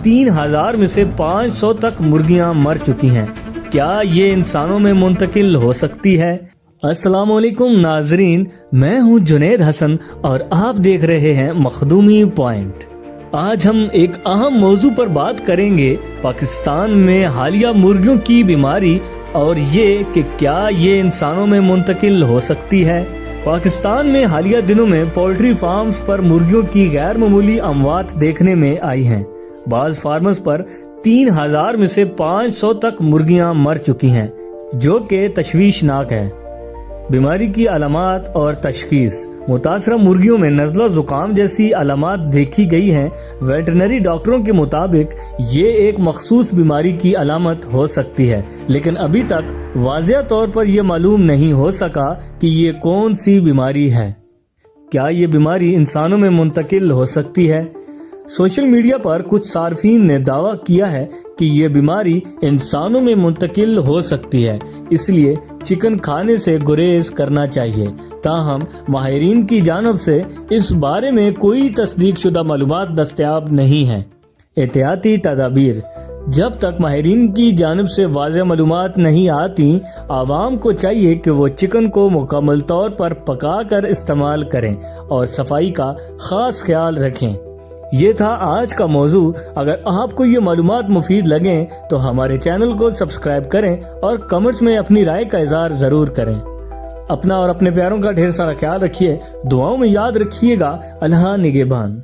3000 में से 500 तक मुर्गियां मर चुकी हैं। क्या ये इंसानों में मुंतकिल हो सकती है? अस्सलाम वालेकुम नाजरीन, मैं हूं जुनैद हसन और आप देख रहे हैं मखदूमी पॉइंट। आज हम एक अहम मौजू पर बात करेंगे, पाकिस्तान में हालिया मुर्गियों की बीमारी और ये कि क्या ये इंसानों में मुंतकिल हो सकती है। पाकिस्तान में हालिया दिनों में पोल्ट्री फार्म्स पर मुर्गियों की गैर मामूली अमवात देखने में आई हैं। बाज फार्मर्स पर 3000 में से 500 तक मुर्गियां मर चुकी हैं, जो कि तशवीशनाक है। बीमारी की अलामात और तशखीस। मुतासरा मुर्गियों में नज़ला जुकाम जैसी अलामात देखी गई हैं। वेटरनरी डॉक्टरों के मुताबिक ये एक मखसूस बीमारी की अलामत हो सकती है, लेकिन अभी तक वाज़ेह तौर पर यह मालूम नहीं हो सका कि ये कौन सी बीमारी है। क्या ये बीमारी इंसानों में मुंतकिल हो सकती है? सोशल मीडिया पर कुछ सार्फिन ने दावा किया है कि ये बीमारी इंसानों में मुंतकिल हो सकती है, इसलिए चिकन खाने से गुरेज करना चाहिए। ताहम माहिरीन की जानब से इस बारे में कोई तस्दीक शुदा मालूमात दस्तयाब नहीं है। एहतियाती तदाबीर। जब तक माहिरीन की जानब से वाज़ेह मालूमात नहीं आती, आवाम को चाहिए कि वो चिकन को मुकम्मल तौर पर पका कर इस्तेमाल करें और सफाई का खास ख्याल रखें। ये था आज का मौजू। अगर आपको ये मालूमात मुफीद लगें तो हमारे चैनल को सब्सक्राइब करें और कमेंट्स में अपनी राय का इज़हार जरूर करें। अपना और अपने प्यारों का ढेर सारा ख्याल रखिए। दुआओं में याद रखिएगा। अल्लाह निगहबान।